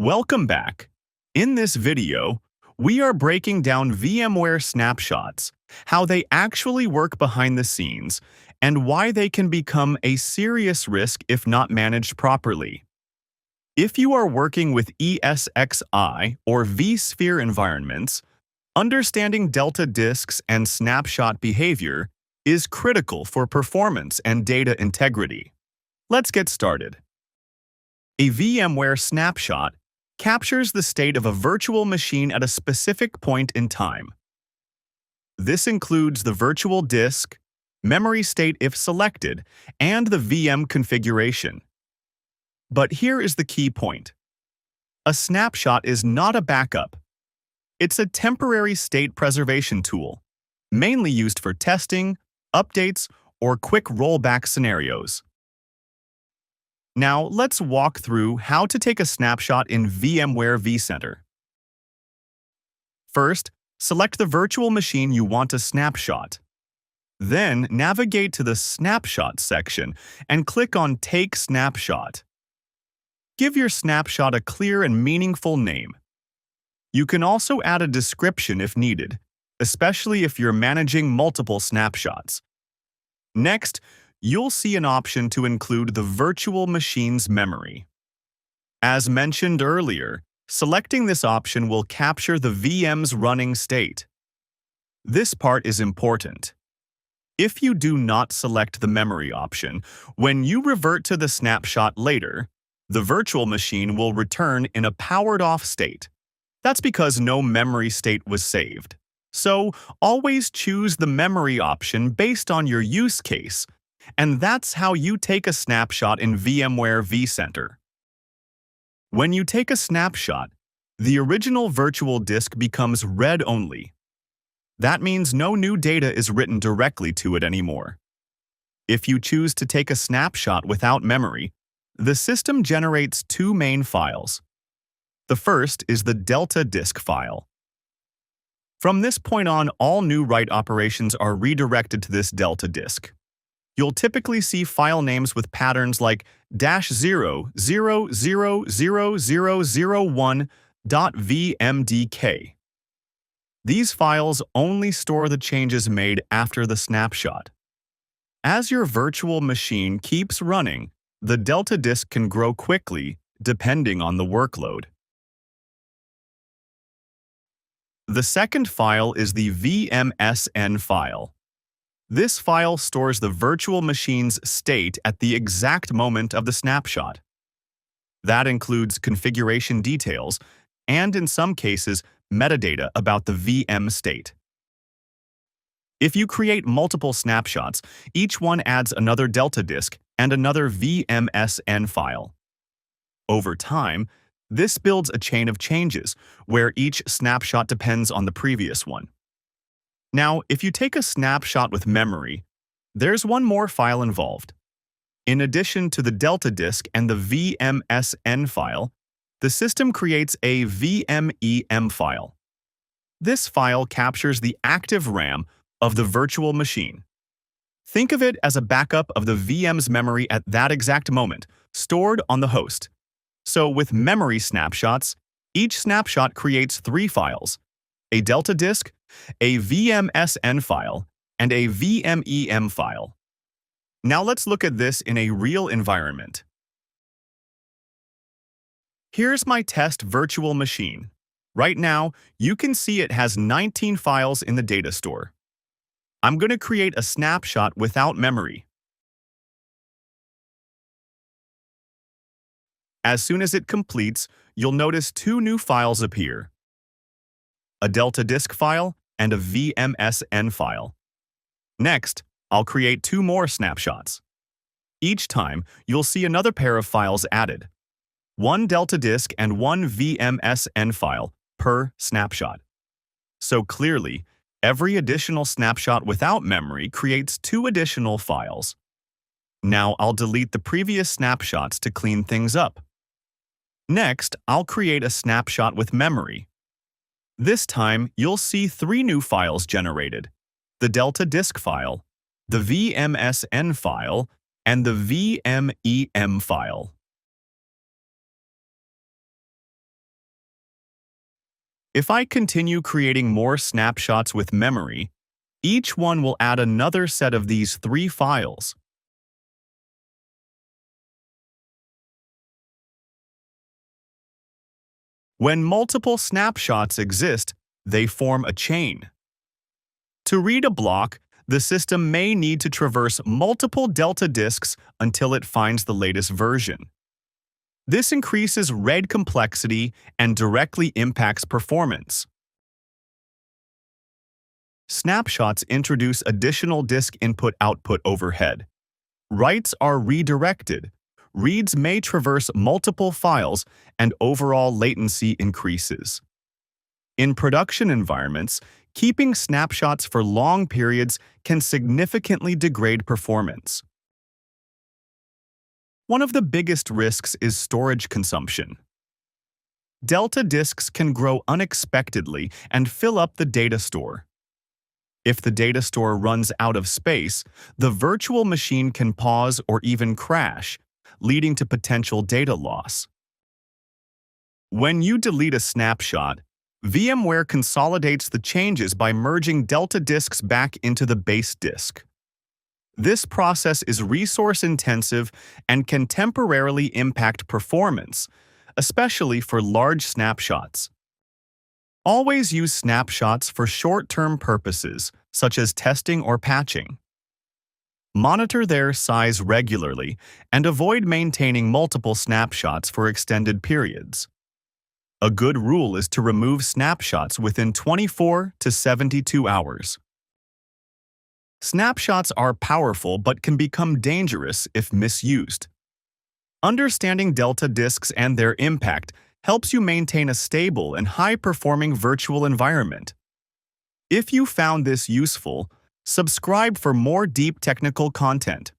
Welcome back. In this video, we are breaking down VMware Snapshots, how they actually work behind the scenes, and why they can become a serious risk if not managed properly. If you are working with ESXi or vSphere environments, understanding Delta disks and snapshot behavior is critical for performance and data integrity. Let's get started. A VMware snapshot captures the state of a virtual machine at a specific point in time. This includes the virtual disk, memory state if selected, and the VM configuration. But here is the key point. A snapshot is not a backup. It's a temporary state preservation tool, mainly used for testing, updates, or quick rollback scenarios. Now, let's walk through how to take a snapshot in VMware vCenter. First, select the virtual machine you want to snapshot. Then, navigate to the Snapshot section and click on Take Snapshot. Give your snapshot a clear and meaningful name. You can also add a description if needed, especially if you're managing multiple snapshots. Next, you'll see an option to include the virtual machine's memory. As mentioned earlier, selecting this option will capture the VM's running state. This part is important. If you do not select the memory option, when you revert to the snapshot later, the virtual machine will return in a powered-off state. That's because no memory state was saved. So, always choose the memory option based on your use case, and that's how you take a snapshot in VMware vCenter. When you take a snapshot, the original virtual disk becomes read-only. That means no new data is written directly to it anymore. If you choose to take a snapshot without memory, the system generates two main files. The first is the Delta disk file. From this point on, all new write operations are redirected to this Delta disk. You'll typically see file names with patterns like -0000001.vmdk. These files only store the changes made after the snapshot. As your virtual machine keeps running, the Delta disk can grow quickly depending on the workload. The second file is the VMSN file. This file stores the virtual machine's state at the exact moment of the snapshot. That includes configuration details and, in some cases, metadata about the VM state. If you create multiple snapshots, each one adds another Delta disk and another VMSN file. Over time, this builds a chain of changes where each snapshot depends on the previous one. Now, if you take a snapshot with memory, there's one more file involved. In addition to the Delta disk and the VMSN file, the system creates a VMEM file. This file captures the active RAM of the virtual machine. Think of it as a backup of the VM's memory at that exact moment, stored on the host. So with memory snapshots, each snapshot creates three files: a Delta disk, a VMSN file, and a VMEM file. Now let's look at this in a real environment. Here's my test virtual machine. Right now, you can see it has 19 files in the data store. I'm going to create a snapshot without memory. As soon as it completes, you'll notice two new files appear: a Delta disk file and a VMSN file. Next, I'll create two more snapshots. Each time, you'll see another pair of files added: one Delta disk and one VMSN file per snapshot. So clearly, every additional snapshot without memory creates two additional files. Now I'll delete the previous snapshots to clean things up. Next, I'll create a snapshot with memory. This time, you'll see three new files generated: the Delta disk file, the VMSN file, and the VMEM file. If I continue creating more snapshots with memory, each one will add another set of these 3 files. When multiple snapshots exist, they form a chain. To read a block, the system may need to traverse multiple delta disks until it finds the latest version. This increases read complexity and directly impacts performance. Snapshots introduce additional disk input-output overhead. Writes are redirected. Reads may traverse multiple files, and overall latency increases. In production environments, keeping snapshots for long periods can significantly degrade performance. One of the biggest risks is storage consumption. Delta disks can grow unexpectedly and fill up the data store. If the data store runs out of space, the virtual machine can pause or even crash, leading to potential data loss. When you delete a snapshot, VMware consolidates the changes by merging delta disks back into the base disk. This process is resource-intensive and can temporarily impact performance, especially for large snapshots. Always use snapshots for short-term purposes, such as testing or patching. Monitor their size regularly and avoid maintaining multiple snapshots for extended periods. A good rule is to remove snapshots within 24 to 72 hours. Snapshots are powerful but can become dangerous if misused. Understanding delta disks and their impact helps you maintain a stable and high-performing virtual environment. If you found this useful, subscribe for more deep technical content.